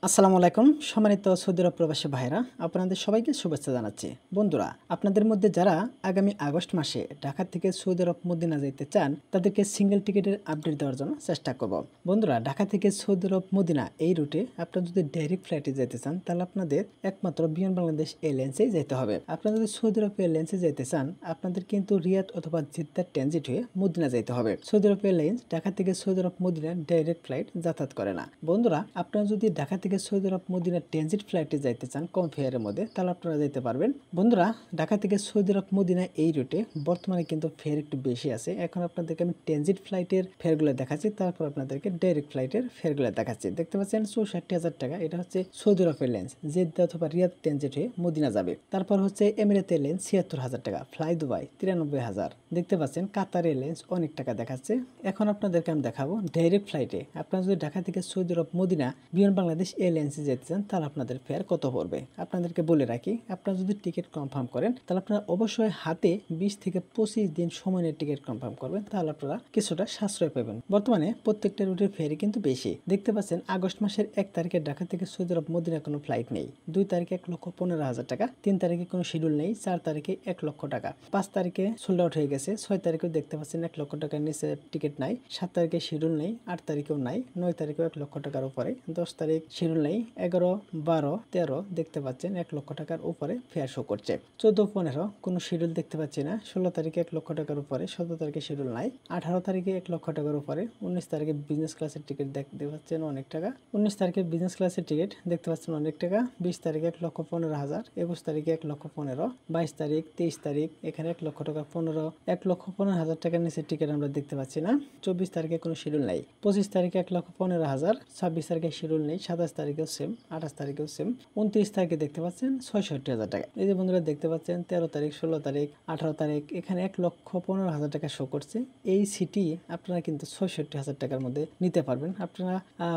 আসসালামু আলাইকুম সম্মানিত সৌদি আরব প্রবাসী ভাইরা, আপনাদের সবাইকে শুভেচ্ছা জানাচ্ছি। বন্ধুরা, আপনাদের মধ্যে যারা আগামী আগস্ট মাসে ঢাকা থেকে সৌদি আরব মদিনা যেতে চান তাদেরকে সিঙ্গেল টিকিটের আপডেট দেওয়ার জন্য চেষ্টা করব। বন্ধুরা, ঢাকা থেকে সৌদি আরব মদিনা এই রুটে আপনারা যদি ডাইরেক্ট ফ্লাইটে যেতে চান তাহলে আপনাদের একমাত্র বিমান বাংলাদেশ এয়ারলাইন্সেই যেতে হবে। আপনারা যদি সৌদি আরব এয়ারলাইন্সে যেতে চান আপনাদের কিন্তু রিয়াদ অথবা জিদ্দার ট্রানজিট হয়ে মদিনা যেতে হবে। সৌদি আরব এয়ারলাইন্স ঢাকা থেকে সৌদি আরব মদিনা ডাইরেক্ট ফ্লাইট যাতায়াত করে না। বন্ধুরা, আপনারা যদি ঢাকা থেকে সৌদি আরব মদিনা ট্রানজিট ফ্লাইটে যাইতে চান কম ফেয়ারের মধ্যে তাহলে আপনারা যেতে পারবেন। বন্ধুরা, ঢাকা থেকে সৌদি আরব মদিনা এই রুটে বর্তমানে কিন্তু ফেয়ার একটু বেশি আছে। এখন আপনাদেরকে আমি ট্রানজিট ফ্লাইটের ফেয়ারগুলো দেখাচ্ছি, তারপর আপনাদেরকে ডাইরেক্ট ফ্লাইটের ফেয়ারগুলো দেখাচ্ছি। দেখতে পাচ্ছেন 64,000 টাকা, এটা হচ্ছে সৌদি আরব এয়ারলাইন্স জেদ্দা অথবা রিয়াদ ট্রানজিট হয়ে মদিনা যাবে। তারপর হচ্ছে এমিরেট এয়ারলাইন্স 76,000 টাকা, ফ্লাই দুবাই 93,000। দেখতে পাচ্ছেন কাতার এয়ারলাইন্স অনেক টাকা দেখাচ্ছে। এখন আপনাদেরকে আমি দেখাবো ডাইরেক্ট ফ্লাইটে আপনারা যদি ঢাকা থেকে সৌদি আরব মদিনা বিমান বাংলাদেশ এয়ারলাইন্সে যেতে চান তাহলে আপনাদের ফেয়ার কত পড়বে। আপনাদেরকে বলে রাখি, আপনারা যদি টিকিট কনফার্ম করেন তাহলে আপনারা অবশ্যই হাতে 20 থেকে 25 দিন সময় নিয়ে টিকিট কনফার্ম করবেন, তাহলে আপনারা কিছুটা সাশ্রয় পাবেন। বর্তমানে প্রত্যেকটা রুটের ফেয়ারই কিন্তু বেশি। দেখতে পাচ্ছেন আগস্ট মাসের 1 তারিখে ঢাকা থেকে সৌদি আরব মদিনা কোনো ফ্লাইট নেই। 2 তারিখে 1,15,000 টাকা, 3 তারিখে কোনো শিডিউল নেই, 4 তারিখে 1 লক্ষ টাকা, 5 তারিখে সোল্ড আউট হয়ে গেছে, 6 তারিখেও দেখতে পাচ্ছেন 1 লক্ষ টাকার নিচে টিকিট নাই, 7 তারিখে শিডিউল নেই, 8 তারিখেও নাই, 9 তারিখেও 1 লক্ষ টাকার উপরে, 10 তারিখ শিডিউল নেই, 11, 12, 13 দেখতে পাচ্ছেন 1 লক্ষ টাকার উপরে ফেয়ার শো করছে। 14, 15 কোনো শিডিউল দেখতে পাচ্ছি না, 16 তারিখে 1 লক্ষ টাকার উপরে, 17 তারিখে শিডিউল নাই, 18 তারিখে 1 লক্ষ টাকার উপরে, 19 তারিখে বিজনেস ক্লাসের টিকিট দেখতে পাচ্ছেন অনেক টাকা, 19 তারিখে বিজনেস ক্লাসের টিকিট দেখতে পাচ্ছেন অনেক টাকা, 20 তারিখে 1,15,000, 21 তারিখে 1,15,000, 22 তারিখ, 23 তারিখ এখানে 1 লক্ষ টাকা 1,15,000 টাকার নিচে টিকিট আমরা দেখতে পাচ্ছি না। 24 তারিখে কোনো শিডিউল নাই, 25 তারিখে 1,15,000, 26 তারিখে শিডিউল নেই, 27 তারিখেও সেম, 28 তারিখেও সেম, 29 তারিখে দেখতে পাচ্ছেন 66,000 টাকা। এই যে বন্ধুরা দেখতে পাচ্ছেন 13 তারিখ, 16 তারিখ, 18 তারিখ এখানে 1,15,000 টাকা শো করছে। এই সিটি আপনারা কিন্তু 66,000 টাকার মধ্যে নিতে পারবেন। আপনারা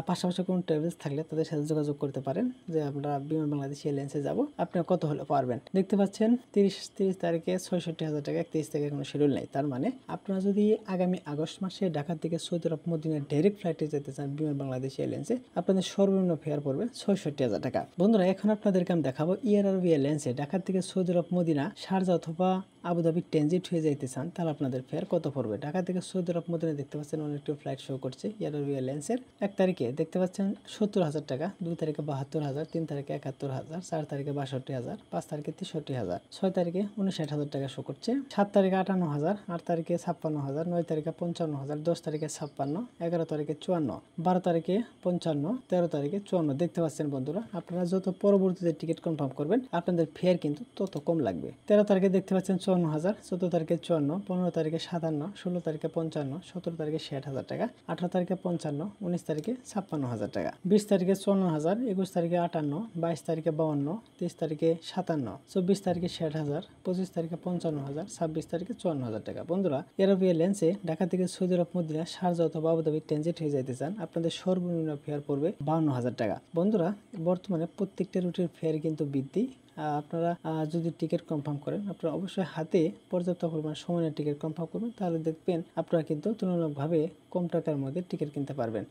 পাশাপাশি কোনো ট্রাভেলস থাকলে তাদের সাথে যোগাযোগ করতে পারেন যে আমরা বিমান বাংলাদেশ এয়ারলাইন্সে যাবো, আপনারা কত হলে পারবেন। দেখতে পাচ্ছেন 30 তারিখে 66,000 টাকা, 31 তারিখে কোনো শিডিউল নেই। তার মানে আপনারা যদি আগামী আগস্ট মাসে ঢাকা থেকে সৌদি আরব মদিনা ডাইরেক্ট ফ্লাইটে যেতে চান বিমান বাংলাদেশ এয়ারলাইন্সে আপনাদের সর্বনিম্ন ফেয়ার পড়বে 66,000 টাকা। বন্ধুরা, এখন আপনাদেরকে আমি দেখাবো এয়ার আরবি এয়ারলাইন্সে ঢাকা থেকে সৌদি আরব মদিনা শারজা অথবা আবুধাবি ট্রানজিট হয়ে যাইতে চান তাহলে আপনাদের ফেয়ার কত পড়বে। ঢাকা থেকে সৌদি আরব মদিনা দেখতে পাচ্ছেন অনেকটি ফ্লাইট শো করছে এয়ার আরবি এয়ারলাইন্সের। 1 তারিখে দেখতে পাচ্ছেন 70,000 টাকা, 2 তারিখে 72,000, 3 তারিখে 71,000, 4 তারিখে 62,000, 5 তারিখে 63,000, 6 তারিখে 59,000 টাকা শো করছে, 7 তারিখে 58,000, 8 তারিখে 56,000, 9 তারিখে 55,000, 10 তারিখে 56, 11 তারিখে 54, 12 তারিখে 55, 13 তারিখে 54 দেখতে পাচ্ছেন। বন্ধুরা, আপনারা যত পরবর্তীতে টিকিট কনফার্ম করবেন আপনাদের ফেয়ার কিন্তু তত কম লাগবে। 13 তারিখে দেখতে পাচ্ছেন 54,000, 14 তারিখে 54, 15 তারিখে 57, 16 তারিখে 55, 17 তারিখে 60,000 টাকা, 18 তারিখে 55, 19 তারিখে 56,000 টাকা, 20 তারিখে 54,000, 21 তারিখে 58, 22 তারিখে 52, 23 তারিখে 57, 24 তারিখে 60,000, 25 তারিখে 55,000, 26 তারিখে 54,000 টাকা। বন্ধুরা, এয়ার আরবি এয়ারলাইন্সে ঢাকা থেকে সৌদি আরব মদিনা শারজা অথবা আবুধাবি ট্রানজিট হয়ে যেতে চান আপনাদের সর্বনিম্ন ফেয়ার পড়বে 52,000 টাকা। বন্ধুরা, বর্তমানে প্রত্যেকটা রুটের ফেয়ার কিন্তু বৃদ্ধি। আপনারা যদি টিকিট কনফার্ম করেন আপনারা অবশ্যই হাতে পর্যাপ্ত পরিমাণ সময়ের টিকিট কনফার্ম করবেন, তাহলে দেখবেন আপনারা কিন্তু তুলনামূলকভাবে কম টাকার মধ্যে টিকিট কিনতে পারবেন।